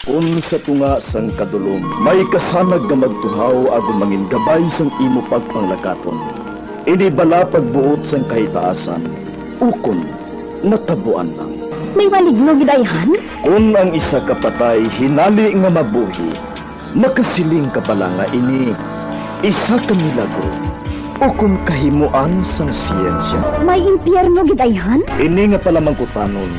Kung sa tunga sang kadulom, may kasanag nga magtuhaw agon mangin gabay sang imo pagpanglakaton. Ini bala pagbuot sang kahitaasan, ukon natabuan lang. May maligno gidayhan? Kung ang isa kapatay hinali nga mabuhi, makasiling ka pala nga ini isa ka milagro o kung kahimuan sang siyensya. May impyerno gidayhan? Ini nga pala mangkutanon,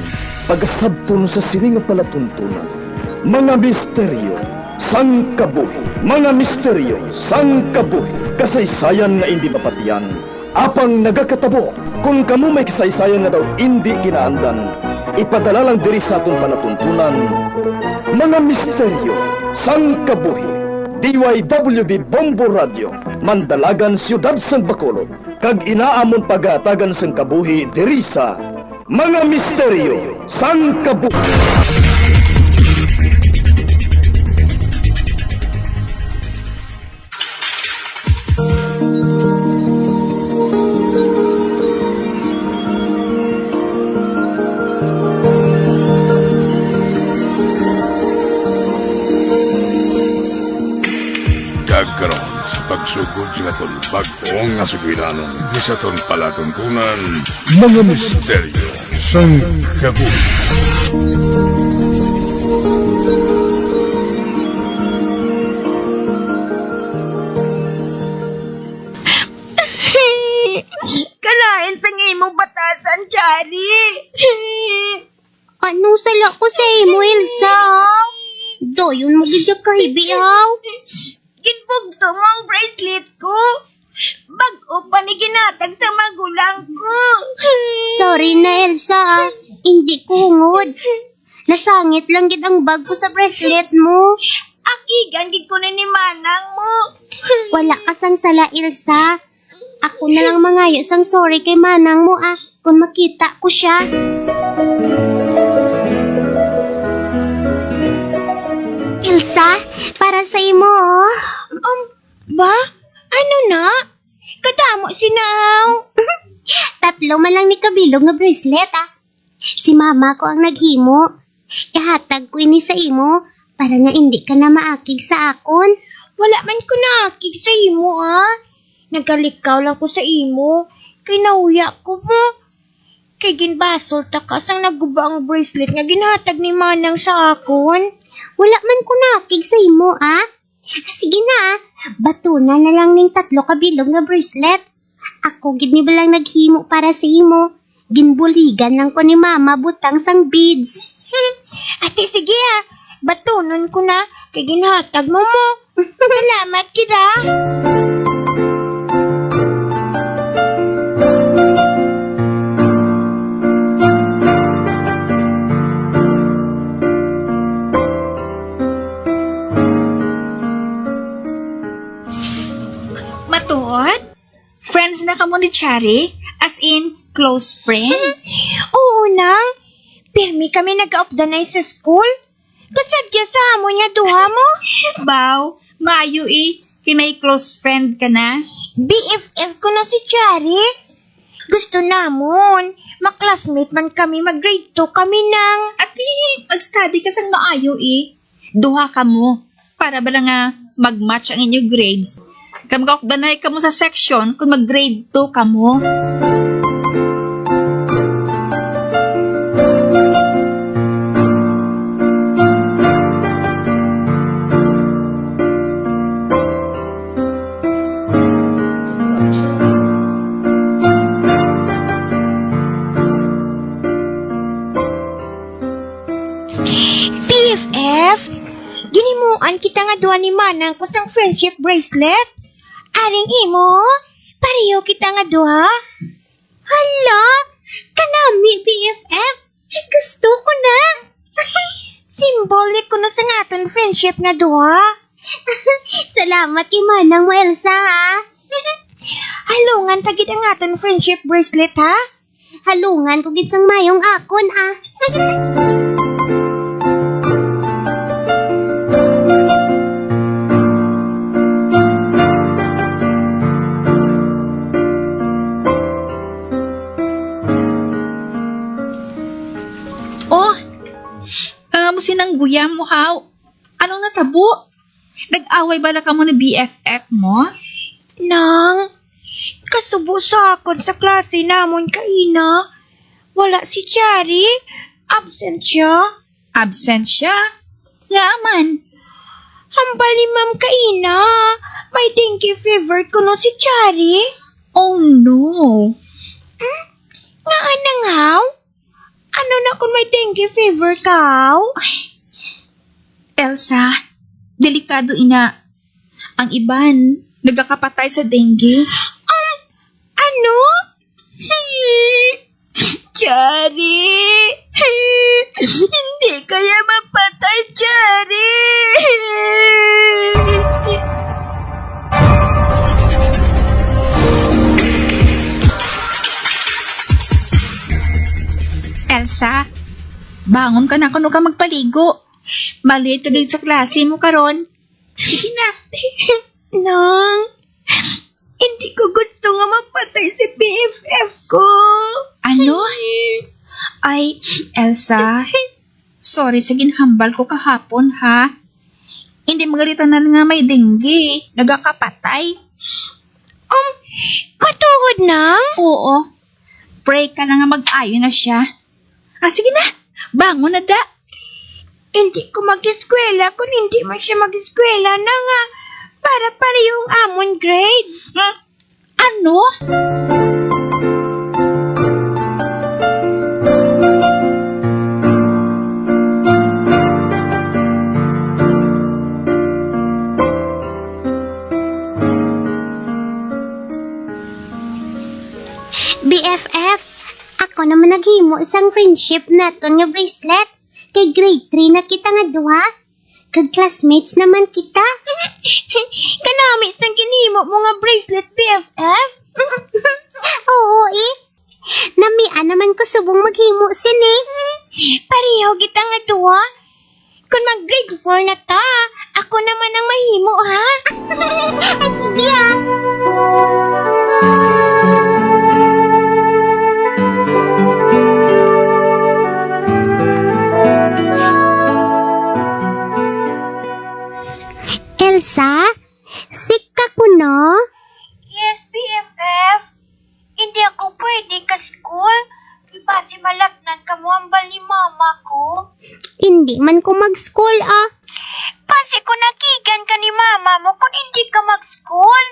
pagasabton sa siling nga palatuntunan. Mga misteryo, sang kabuhi. Mga misteryo, sang kabuhi. Kasaysayan nga hindi mapatiyan. Apang nagakatabo, kung kamo may kasaysayan nga daw hindi ginaandan, ipadala lang diri sa aton palatuntunan. Mga misteryo, sang kabuhi. DYWB Bombo Radio, Mandalagan, Siyudad San Bacolod. Kag inaamon pagatagan sang kabuhi diri sa Mga Misteryo, sang kabuhi. Karon sa pagsugod sa aton bag-ong nga sugiranon di sa aton palatuntunan mga misteryo sang kabuhi. Kalain sa imong batasan, Chari. Anong sala ko sa imo, Elsa? Doyon mo gidya kahibiyaw. Ginbugto mo ang bracelet ko. Bag-o pa ni ginatag sa magulang ko. Sorry na, Elsa. Hindi ko hungod. Nasangit lang gid ang bag ko sa bracelet mo. Akigan gid ko na ni manang mo. Wala ka sang sala, Elsa. Ako na lang mangayo sang sorry kay manang mo kung makita ko siya. Elsa, para sa imo. Ba? Ano na? Kadamo sinaw. Tatlo man lang ni kabilog nga bracelet Si mama ko ang naghimo. Ihatag ko ini sa imo para nga hindi ka na maakig sa akon. Wala man ko nakig sa imo, Nagalikaw lang ko sa imo. Kay nauya ko mo. Kay ginbasol ta ka sang naguba ang bracelet nga ginhatag ni manang sa akon. Wala man ko nakig sa imo, Sige na, batunan na lang ning tatlo kabilog nga bracelet. Ako gid ni balang naghimo para sa imo. Ginbuligan lang ko ni mama butang sang beads. Ate, sige batunon ko na kay ginhatag mo mo. Salamat kita. Matuod? Friends na kamo ni Chari? As in, close friends? Oo, nang. Pirmi kami nag-updanay sa school. Kasadya sa amo niya duha mo. Baw, maayo Di may close friend ka na? BFF ko na si Chari. Gusto namon. Maklasmate man kami, mag-grade 2 kami nang. Ati, mag-study ka sang maayo Duha ka mo. Para ba nga mag-match ang inyong grades? Kamagakdanay ka mo sa section kung mag-grade 2 ka mo. BFF? Ginimuan kita nga duha ni manang ko sang friendship bracelet. Aring imo, pareho kita nga duha. Hala, kanami BFF. Gusto ko na. Symbolic ko na sa aton friendship nga duha. Salamat kay manang mo, Elsa, Halungan tagid ang aton friendship bracelet, Halungan ko gid sang mayong akon, Sinang guyam mo, haw. Anong natabo? Nag-away ba na ka mo ni BFF mo? Nang, kasubo sa akon sa klase namon kaina. Wala si Chari. Absent siya. Absent siya? Yaman. Hambal ni Ma'am kaina. May dengue fever kuno si Chari. Oh no. Nga anang haw? Ano na kung may dengue fever kaw? Elsa, delikado ina. Ang iban, nagkakapatay sa dengue. Ano? Chari! Hindi kaya mapatay, Chari! Elsa, bangon ka na kuno ka magpaligo. Maliit ka din sa klase mo karon. Sige na. Nang, hindi ko gusto nga mapatay si BFF ko. Ano? Ay, Elsa, sorry sa ginhambal ko kahapon, ha? Hindi magalita na nga may dengue. Nagkakapatay. Matuhod nang? Oo. Pray ka na nga mag-ayo na siya. Sige na. Bangon na da. Hindi ko mag-eskwela kung hindi man siya mag-eskwela na nga. Para yung amon grades. Ano? BFF, ako naman naghimo isang friendship naton nga bracelet. Kay grade 3 na kita nga duha. Kag classmates naman kita. Kanami sang kinimo mo nga bracelet, BFF? Oo eh. Namian naman ko subong maghimo sini. Pareho kita nga duha. Kung mag-grade 4 na ta, ako naman ang mahimo, ha? Sige ah. Elsa, sick ka ko no? Yes, BFF. Hindi ako pwede ka school. Basi malagnan ka mo ang bal ni mama ko. Hindi man ko mag-school ah. Basi ko nakigan ka ni mama mo kung hindi ka mag-school.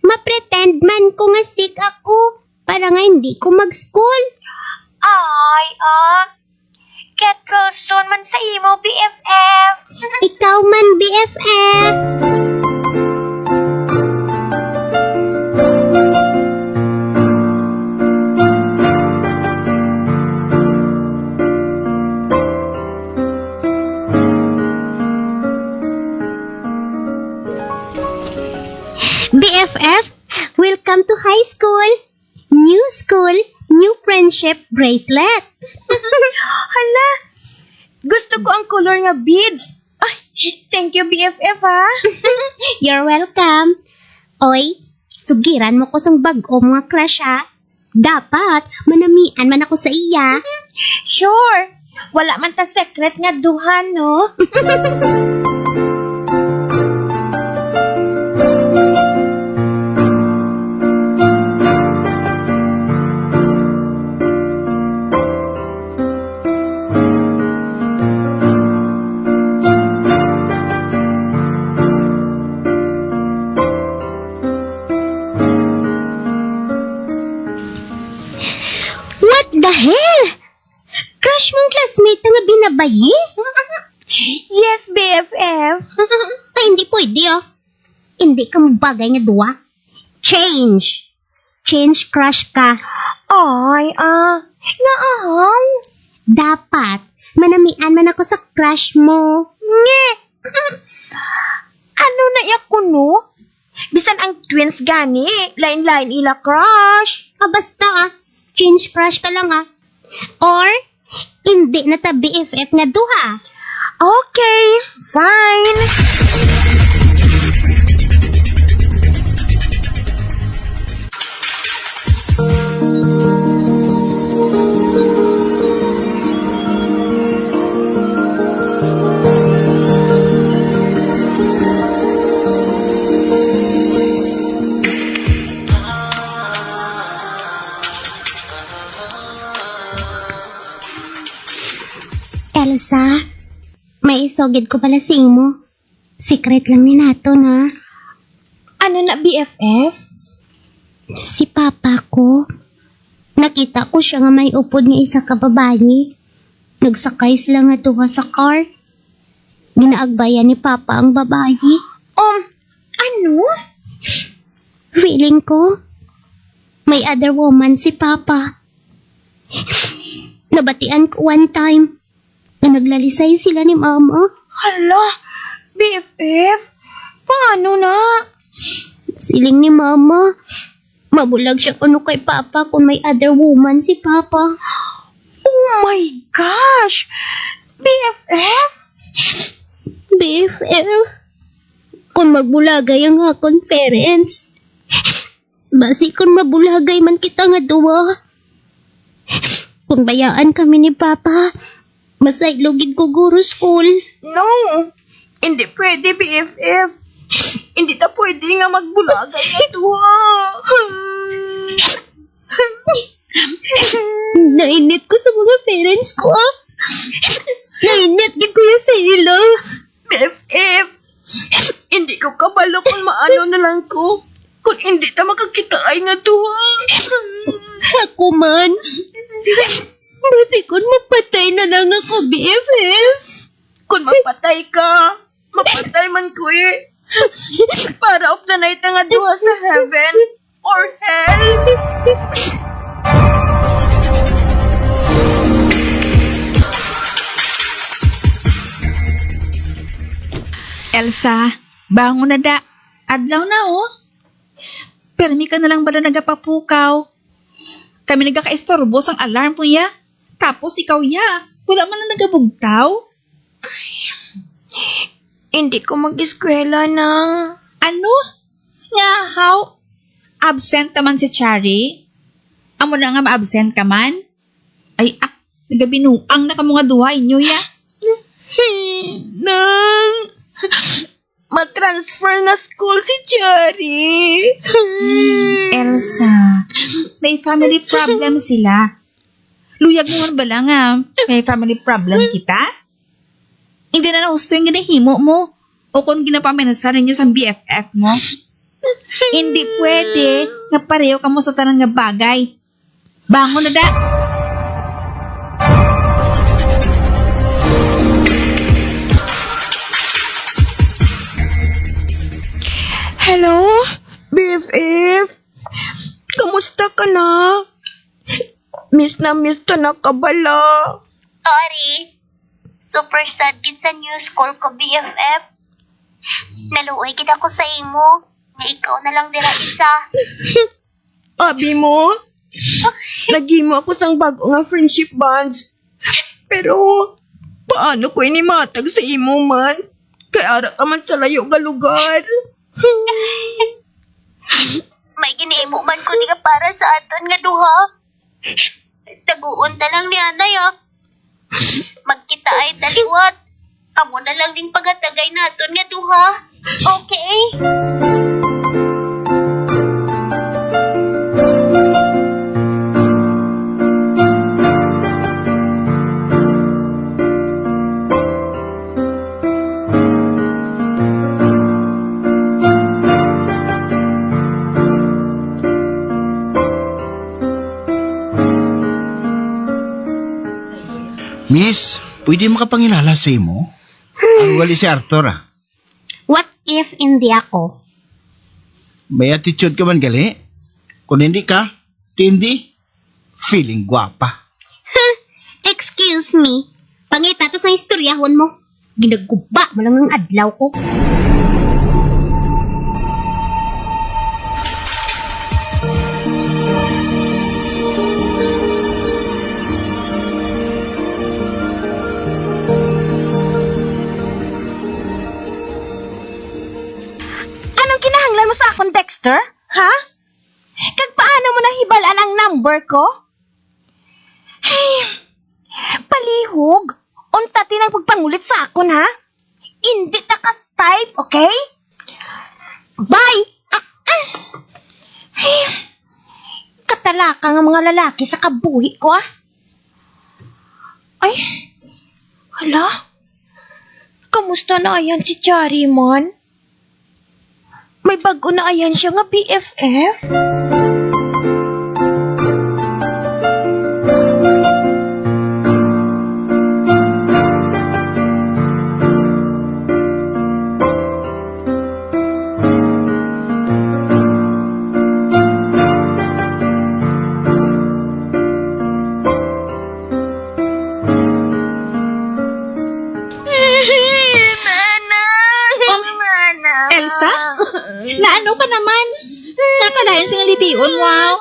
Ma-pretend man ko nga sick ako para nga hindi ko mag-school. Ay, Get well soon man sa imo, BFF. Ikaw man, BFF. BFF, welcome to high school. New school, new friendship bracelet. Hala, gusto ko ang color nga beads. Ay, thank you, BFF, ha? You're welcome. Oy, sugiran mo ko sang bag-o mga crush ha. Dapat manamian man ako sa iya. Sure. Wala man ta secret nga duhan, no? What the hell? Crush mong classmate na nga binabayi? Yes, BFF. Ay, hindi pwede oh. Hindi ka bagay nga duwa. Change. Change crush ka. Ay, nga ahaw. Dapat manamian man ako sa crush mo. Nge. Ano na ko, no? Bisan ang twins gani, lain-lain ila crush. Basta change crush ka lang Or, hindi na ta BFF nga duha. Okay, fine. May isogid ko pala sa imo. Secret lang ni nato na. Ano na, BFF? Si papa ko. Nakita ko siya nga may upod nga isa ka babae. Nagsakay sila nga duha sa car. Ginaagbayan ni papa ang babae. Ano? Feeling ko, may other woman si papa. Nabatian ko one time na naglalisay sila ni mama. Hala, BFF? Paano na? Siling ni mama, mabulag siya kuno kay papa kung may other woman si papa. Oh my gosh! BFF? BFF, kung magbulagay ang akong parents, basi kung mabulagay man kita nga duwa. Kung bayaan kami ni papa, masaylogid ko guro school. No! Hindi pwede, BFF. Hindi ta pwede nga magbulagay nga duha. Nainit ko sa mga parents ko. Nainit gid ko yung sila. BFF, hindi ko kabalo kung maano na lang ko. Kung hindi ta makakita ay nga duha. Ako man. Basi kung mapatay na lang ako, BFF. Kung mapatay ka, mapatay man ko eh. Para of the night nga duha sa heaven or hell. Elsa, bangon na da. Adlaw na oh. Permi ka na lang ba na nagapapukaw? Kami nagkakaistorbo sang alarm po ya. Tapos ikaw ya. Wala man na nagabugtaw. Hindi ko mag-eskwela ng... Ano? Nga how? Absent ka man si Chari? Amo na nga ma-absent ka man? Ay, nagabinuang na ka mga duha inyo ya. Nang... matransfer na school si Cherry. Elsa, may family problem sila. Luyag mo ba lang may family problem kita? Hindi na nahusto yung ginahimo mo o kung ginapamenasta rin nyo sa BFF mo. Hindi pwede nga pareho ka mo sa tanan nga bagay. Bangon na da! Hello, BFF? Kamusta ka na? Miss na kabala. Sorry. Super sad gid sa new school ko, BFF. Naluoy gid ako sa imo. Nga ikaw na lang dira isa. Abi mo? Nagimo ako sang bago nga friendship bonds. Pero, paano ko inimatag sa imo man? Kaya ara ka man sa layo nga lugar. May giniimo man ko nga para sa aton nga duha. Taguon ta lang ni anay Magkita ay taliwat. Amo na lang din pagatagay naton nga duha. Okay? Miss, pwede makapangilala sa imo? Ang wali si Arthur What if hindi ako? May attitude ka man gali? Kung hindi ka, hindi. Feeling gwapa. Excuse me. Pangita to sa istoryahon mo. Ginaguba mo lang ang adlaw ko. Anong kinahanglan mo sa akong, Dexter? Ha? Kag paano mo nahibalaan ang number ko? Hey, palihog. Unta tinang pagpangulit sa akon, ha? Hindi ta ka-type, okay? Bye! Hey, katalaka nga mga lalaki sa kabuhi ko, ah. Ay, hala. kamusta na ayan si Chari man? May bago na ayan siya nga BFF? Elsa? Naano ka naman? Nakalayan sa ngalipion, wow.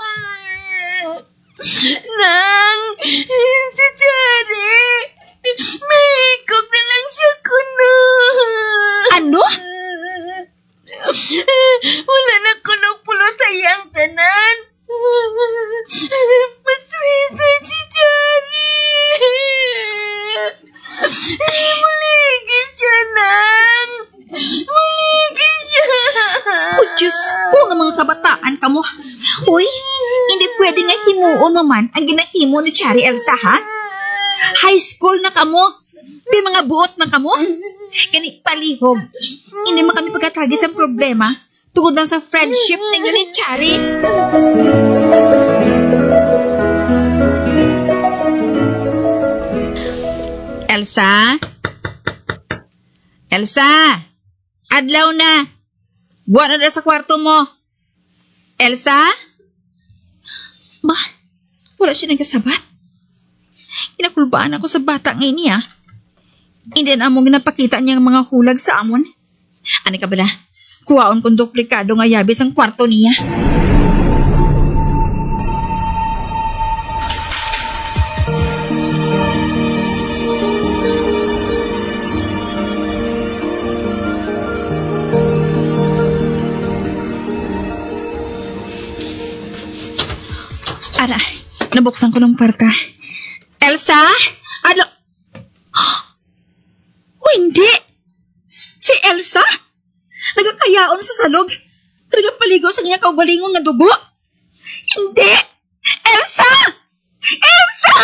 Nang, si Chari, may hikog na lang siya kuno. Ano? Wala na kuno-pulo sa iyang tanan. Maswisay si Chari. Muligid siya, Nang. Muligid siya. Oh, Diyos ko, nga mga kabataan ka mo. Uy, hindi pwede nga himuon naman ang ginahimo ni Chari, Elsa, ha? High school na kamo. May mga buot na kamo. Kani palihog. Hindi mo kami pagkatagis ang problema tungkol lang sa friendship ninyo ni Chari. Elsa? Elsa? Adlaw na. Buwan na sa kwarto mo. Elsa? Ma, wala siya nagkasabat. Inakulbaan ako sa bata ngayon niya. Hindi na among ginapakita niyang mga hulag sa amon. Ano ka ba na? Kuwaon kong duplikado nga yabis ang kwarto niya. Ara, nabuksan ko ng parka. Elsa? Ano? Oh, hindi! Si Elsa? Nagkakayaon sa salog. Nagpaligaw sa kanya kaugalingon nga dugo. Hindi! Elsa! Elsa!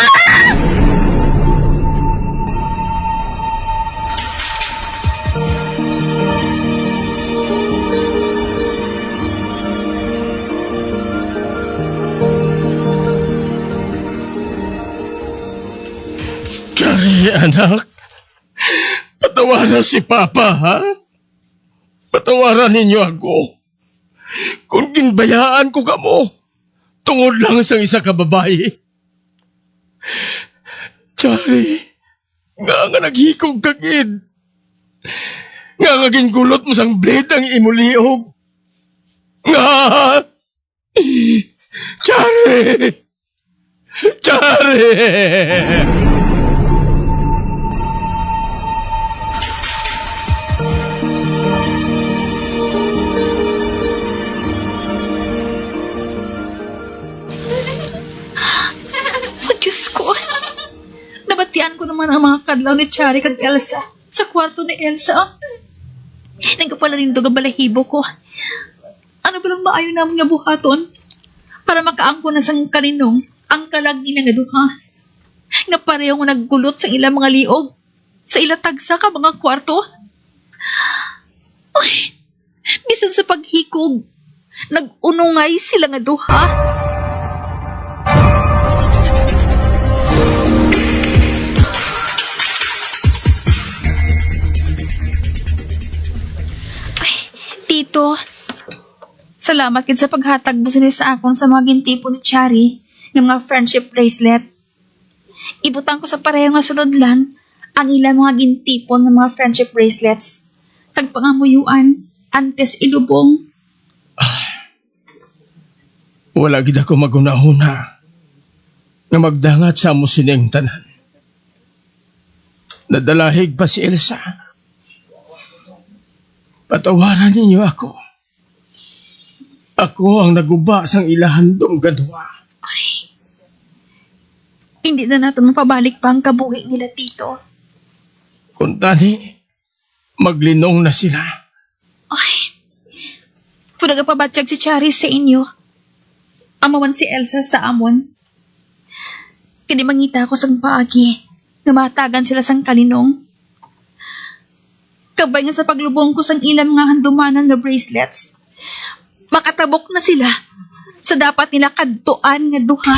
Chari, anak. Patawaran si Papa, ha? Patawaran ninyo ako. Kung ginbayaan ko kamo, tungod lang sa isa ka babae. Chari, nga naghikog kagid. Nga gingulot mo sang blade ang imuliog. Nga! Chari! Chari! Diyos ko. Nabatian ko naman ang mga kadlaw ni Chari kag Elsa sa kwarto ni Elsa. Nagkapala rin doon ang balahibo ko. Ano ba lang maayon namin nga buhaton para makaangko na sang kaninong ang kalag nila nga duha. Nga pareho nga naggulot sa ilang mga liog sa ilang tagsa ka mga kwarto. Ay, bisan sa paghikog, nag-unungay sila nga duha. Tito, salamat kid sa paghatag mo sila sa akon sa mga gintipo ni Chari ng mga friendship bracelet. Ibutang ko sa pareho nga sulodlan ang ilang mga gintipon ng mga friendship bracelets. Tagpangamuyuan, antes ilubong. Wala gid ako magunahuna nga magdangat sa amo sining tanan. Nadalahig pa si Elsa. Patawaran ninyo ako. Ako ang naguba sang ilahandong gadwa. Hindi na natin mapabalik pa ang kabuhi nila, Tito. Kung tani, maglinong na sila. Ay, kung nagapabatsyag si Chari sa inyo, amawan si Elsa sa amon. Kini mangita ako sang paagi, nga matagan sila sang kalinong. Kabay nga sa paglubong ko sang ilang mga handumanan na bracelets. Makatabok na sila sa dapat nila kadtuan nga duha.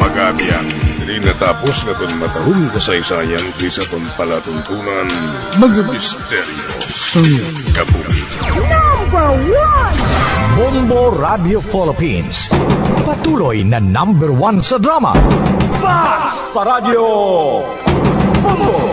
Magabiang, dili natapos na itong matahong kasaysayan di sa itong palatuntunan, mga misteryo sa kabuhi. Bombo Radio Philippines. Patuloy na #1 sa drama. Fast Paradyo Bombo!